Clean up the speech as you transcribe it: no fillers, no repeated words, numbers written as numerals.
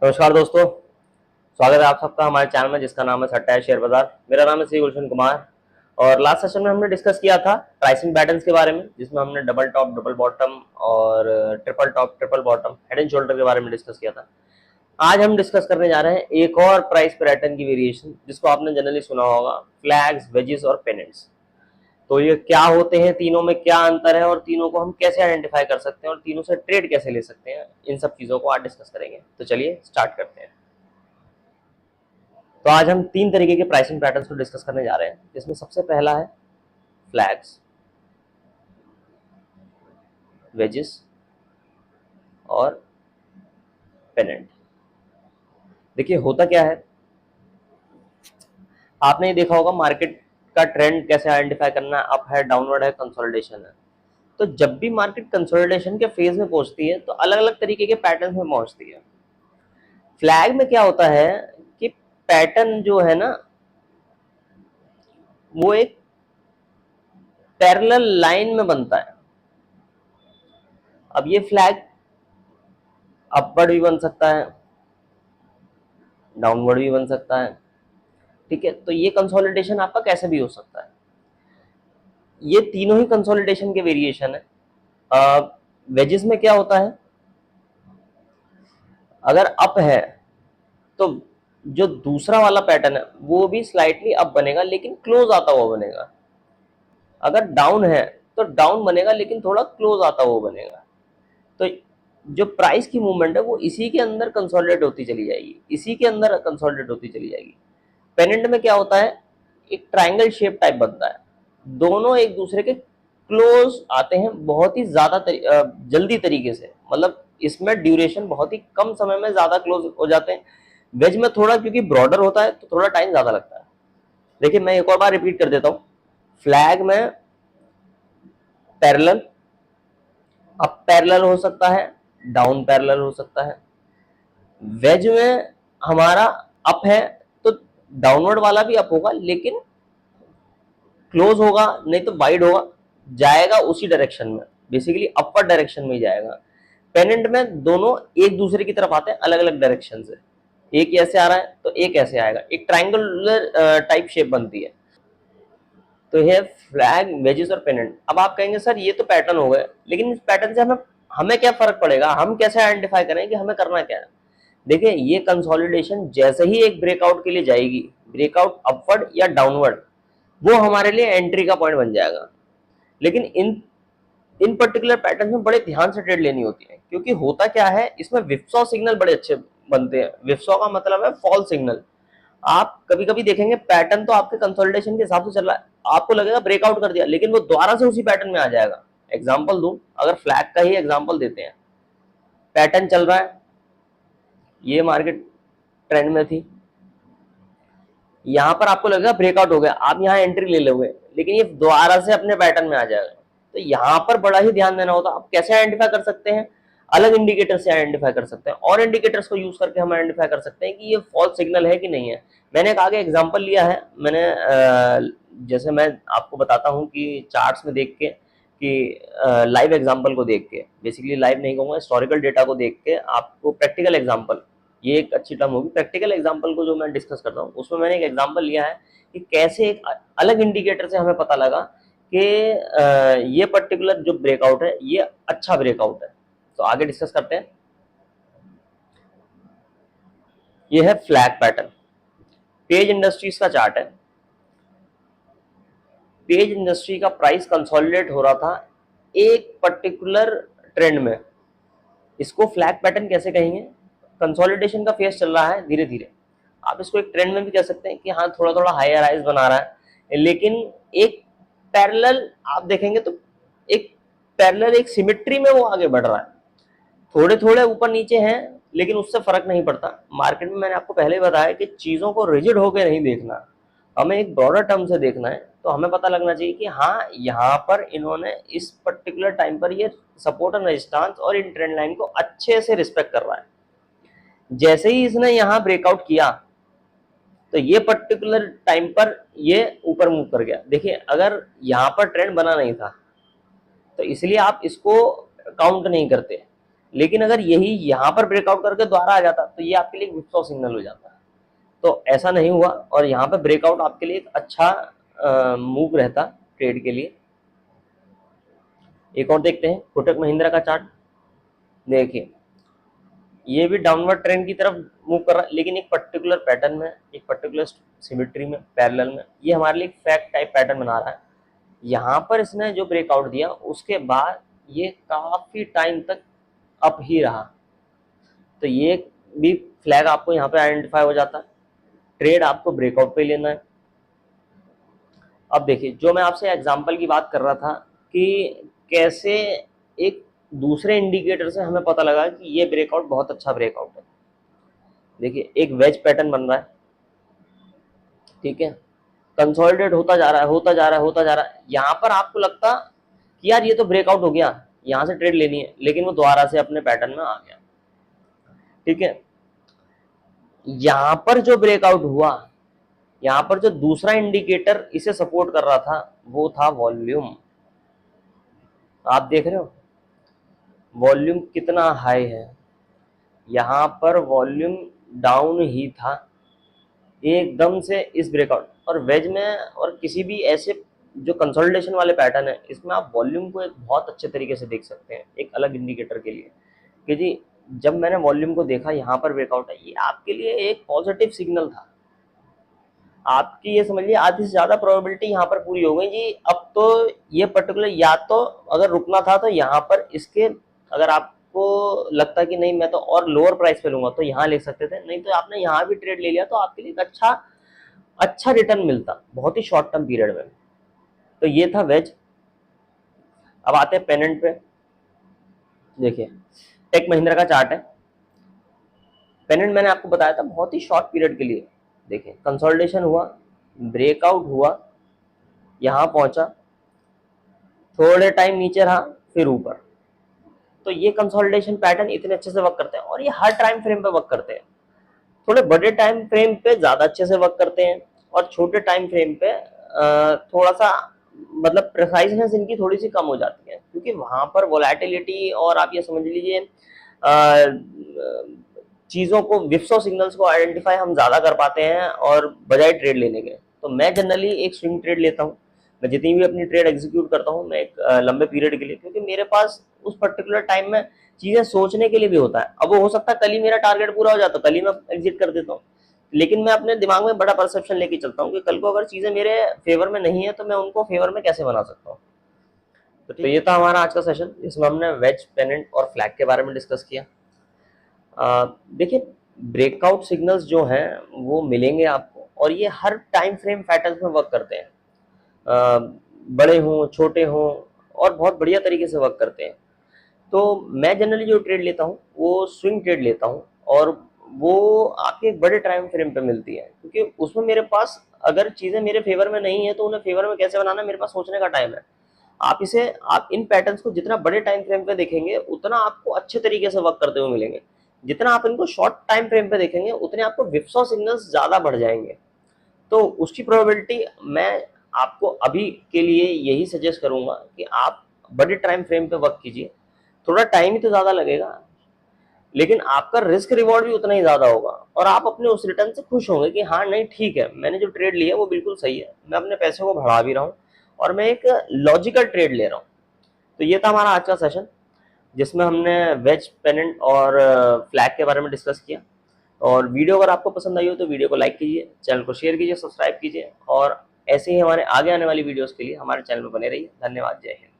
नमस्कार दोस्तों, स्वागत है आप सबका हमारे चैनल में जिसका नाम है सट्टा है शेयर बाजार। मेरा नाम है श्री गुलशन कुमार। और लास्ट सेशन में हमने डिस्कस किया था प्राइसिंग पैटर्न्स के बारे में, जिसमें हमने डबल टॉप डबल बॉटम और triple top triple bottom head and shoulder के बारे में डिस्कस किया था। आज हम डिस्कस करने जा रहे हैं एक और प्राइस पैटर्न की वेरिएशन, जिसको आपने जनरली सुना होगा, फ्लैग्स, वेजेस और पेनेंट्स। तो ये क्या होते हैं, तीनों में क्या अंतर है और तीनों को हम कैसे आइडेंटिफाई कर सकते हैं और तीनों से ट्रेड कैसे ले सकते हैं, इन सब चीजों को आज डिस्कस करेंगे। तो चलिए स्टार्ट करते हैं। तो आज हम तीन तरीके के प्राइसिंग पैटर्न्स को डिस्कस करने जा रहे हैं, जिसमें सबसे पहला है फ्लैग्स, वेजेस और पेनेंट। देखिए होता क्या है, आपने ये देखा होगा मार्केट का ट्रेंड कैसे आइडेंटिफाई करना है, अप है, डाउनवर्ड है, कंसोलिडेशन है। तो जब भी मार्केट कंसोलिडेशन के फेज में पहुंचती है तो अलग अलग तरीके के पैटर्न में पहुंचती है। फ्लैग में क्या होता है कि पैटर्न जो है ना, वो एक पैरेलल लाइन में बनता है। अब ये फ्लैग अपवर्ड भी बन सकता है, डाउनवर्ड भी बन सकता है। ठीक है, तो ये कंसोलिडेशन आपका कैसे भी हो सकता है। ये तीनों ही कंसोलिडेशन के वेरिएशन है। वेजेस में क्या होता है, अगर अप है तो जो दूसरा वाला पैटर्न है वो भी स्लाइटली अप बनेगा लेकिन क्लोज आता हुआ बनेगा। अगर डाउन है तो डाउन बनेगा लेकिन थोड़ा क्लोज आता हुआ बनेगा। तो जो प्राइस की मूवमेंट है वो इसी के अंदर कंसोलिडेट होती चली जाएगी, इसी के अंदर कंसोलिडेट होती चली जाएगी। पेनेंट में क्या होता है, एक ट्राइंगल शेप टाइप बनता है, दोनों एक दूसरे के क्लोज आते हैं बहुत ही ज्यादा जल्दी तरीके से। मतलब इसमें ड्यूरेशन बहुत ही कम समय में ज्यादा क्लोज हो जाते हैं। वेज में थोड़ा क्योंकि ब्रॉडर होता है तो थोड़ा टाइम ज्यादा लगता है। देखिए मैं एक और बार रिपीट कर देता हूँ। फ्लैग में पैरेलल, अप पैरेलल हो सकता है, डाउन पैरेलल हो सकता है। वेज में हमारा अप है तो डाउनवर्ड वाला भी अप होगा लेकिन क्लोज होगा, नहीं तो वाइड होगा, जाएगा उसी डायरेक्शन में, बेसिकली अपवर्ड डायरेक्शन में ही जाएगा। पेनेंट में दोनों एक दूसरे की तरफ आते हैं अलग अलग डायरेक्शन से, एक ऐसे आ रहा है तो एक ऐसे आएगा, एक ट्राइंगुलर टाइप शेप बनती है। तो ये फ्लैग, वेजेस और पेनेंट। अब आप कहेंगे सर ये तो पैटर्न हो गए, लेकिन इस पैटर्न से हमें हमें क्या फर्क पड़ेगा, हम कैसे आइडेंटिफाई करें कि हमें करना क्या है। देखिए ये कंसोलिडेशन जैसे ही एक ब्रेकआउट के लिए जाएगी, ब्रेकआउट अपवर्ड या डाउनवर्ड, वो हमारे लिए एंट्री का पॉइंट बन जाएगा। लेकिन इन इन पर्टिकुलर पैटर्न में बड़े ध्यान से ट्रेड लेनी होती है, क्योंकि होता क्या है इसमें विप्सॉ सिग्नल बड़े अच्छे बनते हैं। विप्सॉ का मतलब है फॉल सिग्नल। आप कभी कभी देखेंगे पैटर्न तो आपके कंसोलिडेशन के हिसाब से चल रहा है, आपको लगेगा ब्रेकआउट कर दिया, लेकिन वो दोबारा से उसी पैटर्न में आ जाएगा। एग्जांपल दूं, अगर फ्लैग का ही एग्जांपल देते हैं, पैटर्न चल रहा है, ये मार्केट ट्रेंड में थी, यहां पर आपको लगेगा ब्रेकआउट हो गया, आप यहां एंट्री ले लोगे, लेकिन ये दोबारा से अपने पैटर्न में आ जाएगा। तो यहां पर बड़ा ही ध्यान देना होता है। आप कैसे आइडेंटिफाई कर सकते हैं, अलग इंडिकेटर से आइडेंटिफाई कर सकते हैं, और इंडिकेटर्स को यूज करके हम आइडेंटिफाई कर सकते हैं कि ये फॉल्स सिग्नल है कि नहीं है। मैंने एक आगे एग्जांपल लिया है, मैंने जैसे मैं आपको बताता हूं कि चार्ट्स में देख के, कि लाइव एग्जांपल को देख के, बेसिकली लाइव नहीं कहूंगा, हिस्टोरिकल डेटा को देख के आपको प्रैक्टिकल एग्जांपल, ये एक अच्छी टर्म होगी, प्रैक्टिकल एग्जांपल को जो मैं डिस्कस करता हूँ उसमें मैंने एक एग्जांपल लिया है कि कैसे एक अलग इंडिकेटर से हमें पता लगा कि ये पर्टिकुलर जो ब्रेकआउट है ये अच्छा ब्रेकआउट है। तो आगे डिस्कस करते हैं। ये है फ्लैग पैटर्न, पेज इंडस्ट्रीज का चार्ट है। पेज इंडस्ट्री का प्राइस कंसोलिडेट हो रहा था एक पर्टिकुलर ट्रेंड में, इसको फ्लैग पैटर्न कैसे कहेंगे, कंसोलिडेशन का फेज चल रहा है धीरे धीरे। आप इसको एक ट्रेंड में भी कह सकते हैं कि हाँ थोड़ा थोड़ा हायर हाइज बना रहा है, लेकिन एक पैरेलल आप देखेंगे तो एक पैरेलल एक सिमेट्री में वो आगे बढ़ रहा है। थोड़े थोड़े ऊपर नीचे हैं लेकिन उससे फर्क नहीं पड़ता। मार्केट में मैंने आपको पहले ही बताया कि चीजों को रिजिड होकर नहीं देखना, हमें एक ब्रॉडर टर्म से देखना है। तो हमें पता लगना चाहिए कि हाँ यहाँ पर इन्होंने इस पर्टिकुलर टाइम पर ये सपोर्ट और रेजिस्टेंस और इन ट्रेंड लाइन को अच्छे से रिस्पेक्ट कर रहा है। जैसे ही इसने यहाँ ब्रेकआउट किया तो ये पर्टिकुलर टाइम पर ये ऊपर मूव कर गया। देखिए अगर यहाँ पर ट्रेंड बना नहीं था तो इसलिए आप इसको काउंट नहीं करते, लेकिन अगर यही यहाँ पर ब्रेकआउट करके दोबारा आ जाता तो ये आपके लिए विप्सॉ सिग्नल हो जाता। तो ऐसा नहीं हुआ और यहाँ पे ब्रेकआउट आपके लिए एक अच्छा मूव रहता ट्रेड के लिए। एक और देखते हैं कोटक महिंद्रा का चार्ट। देखिए ये भी डाउनवर्ड ट्रेंड की तरफ मूव कर रहा है, लेकिन एक पर्टिकुलर पैटर्न में, एक पर्टिकुलर सिमेट्री में, पैरेलल में। ये हमारे लिए फैक्ट टाइप पैटर्न बना रहा है। यहाँ पर इसने जो ब्रेकआउट दिया उसके बाद ये काफी टाइम तक अप ही रहा। तो ये भी फ्लैग आपको यहाँ पे आइडेंटिफाई हो जाता है। ट्रेड आपको ब्रेकआउट पे लेना है। अब देखिए जो मैं आपसे एग्जांपल की बात कर रहा था कि कैसे एक दूसरे इंडिकेटर से हमें पता लगा कि ये ब्रेकआउट बहुत अच्छा ब्रेकआउट है। देखिए एक वेज पैटर्न बन रहा है, ठीक है, कंसोलिडेट होता जा रहा है, होता जा रहा है, होता जा रहा है। यहाँ पर आपको लगता कि यार ये तो ब्रेकआउट हो गया, यहाँ से ट्रेड लेनी है, लेकिन वो दोबारा से अपने पैटर्न में आ गया, ठीक है। यहाँ पर जो ब्रेकआउट हुआ, यहाँ पर जो दूसरा इंडिकेटर इसे सपोर्ट कर रहा था वो था वॉल्यूम। आप देख रहे हो वॉल्यूम कितना हाई है। यहाँ पर वॉल्यूम डाउन ही था एकदम से इस ब्रेकआउट। और वेज में और किसी भी ऐसे जो कंसोलिडेशन वाले पैटर्न है इसमें आप वॉल्यूम को एक बहुत अच्छे तरीके से देख सकते हैं एक अलग इंडिकेटर के लिए कि जी जब मैंने वॉल्यूम को देखा यहाँ पर ब्रेकआउट है, ये आपके लिए एक पॉजिटिव सिग्नल था। आपकी ये समझ लीजिए आधी से ज्यादा प्रोबेबिलिटी यहाँ पर पूरी हो गई जी। अब तो ये पर्टिकुलर या तो अगर रुकना था तो यहाँ पर इसके, अगर आपको लगता कि नहीं मैं तो और लोअर प्राइस पे लूंगा तो यहाँ ले सकते थे, नहीं तो आपने यहाँ भी ट्रेड ले लिया तो आपके लिए एक अच्छा रिटर्न मिलता बहुत ही शॉर्ट टर्म पीरियड में। तो ये था वेज। अब आते हैं पेनेंट पे। देखिए टेक महिंद्रा का चार्ट है। पेनेंट मैंने आपको बताया था बहुत ही शॉर्ट पीरियड के लिए। देखिए कंसोलिडेशन हुआ, ब्रेकआउट हुआ, यहाँ पहुंचा, थोड़े टाइम नीचे रहा, फिर ऊपर। तो ये कंसोलिडेशन पैटर्न इतने अच्छे से वर्क करते हैं और ये हर टाइम फ्रेम पे वर्क करते हैं। थोड़े बड़े टाइम फ्रेम पे ज्यादा अच्छे से वर्क करते हैं और छोटे टाइम फ्रेम पे थोड़ा सा मतलब प्रिसाइजनेस इनकी थोड़ी सी कम हो जाती है, क्योंकि वहां पर वोलेटिलिटी और आप ये समझ लीजिए चीजों को, विप्सो सिग्नल्स को आइडेंटिफाई हम ज्यादा कर पाते हैं और बजाय ट्रेड लेने के। तो मैं जनरली एक स्विंग ट्रेड लेता हूँ। मैं जितनी भी अपनी ट्रेड एग्जीक्यूट करता हूँ मैं एक लंबे पीरियड के लिए, क्योंकि मेरे पास उस पर्टिकुलर टाइम में चीजें सोचने के लिए भी होता है। अब वो हो सकता है कल ही मेरा टारगेट पूरा हो जाता, कल ही मैं एग्जिट कर देता हूँ, लेकिन मैं अपने दिमाग में बड़ा परसेप्शन लेके चलता हूँ कि कल को अगर चीजें मेरे फेवर में नहीं है तो मैं उनको फेवर में कैसे बना सकता हूँ। तो ये था हमारा आज का सेशन जिसमें हमने वेज, पेनेंट और फ्लैग के बारे में डिस्कस किया। देखिए ब्रेकआउट सिग्नल्स जो हैं वो मिलेंगे आपको और ये हर टाइम फ्रेम पैटर्न में वर्क करते हैं, बड़े हों छोटे हों, और बहुत बढ़िया तरीके से वर्क करते हैं। तो मैं जनरली जो ट्रेड लेता हूँ वो स्विंग ट्रेड लेता हूँ और वो आपके एक बड़े टाइम फ्रेम पे मिलती है, क्योंकि उसमें मेरे पास अगर चीज़ें मेरे फेवर में नहीं है तो उन्हें फेवर में कैसे बनाना मेरे पास सोचने का टाइम है। आप इन पैटर्न्स को जितना बड़े टाइम फ्रेम पे देखेंगे उतना आपको अच्छे तरीके से वर्क करते हुए मिलेंगे। जितना आप इनको शॉर्ट टाइम फ्रेम पे देखेंगे उतने आपको विप्सो सिग्नल्स ज्यादा बढ़ जाएंगे। तो उसकी प्रोबेबिलिटी मैं आपको अभी के लिए यही सजेस्ट करूंगा कि आप बड़े टाइम फ्रेम पे वर्क कीजिए। थोड़ा टाइम ही तो ज्यादा लगेगा, लेकिन आपका रिस्क रिवॉर्ड भी उतना ही ज्यादा होगा और आप अपने उस रिटर्न से खुश होंगे कि हाँ नहीं ठीक है, मैंने जो ट्रेड लिया वो बिल्कुल सही है, मैं अपने पैसे को बढ़ा भी रहा हूँ और मैं एक लॉजिकल ट्रेड ले रहा हूँ। तो ये था हमारा आज का सेशन जिसमें हमने वेज, पेनेंट और फ्लैग के बारे में डिस्कस किया। और वीडियो अगर आपको पसंद आई हो तो वीडियो को लाइक कीजिए, चैनल को शेयर कीजिए, सब्सक्राइब कीजिए और ऐसे ही हमारे आगे आने वाली वीडियोस के लिए हमारे चैनल में बने रहिए। धन्यवाद, जय हिंद।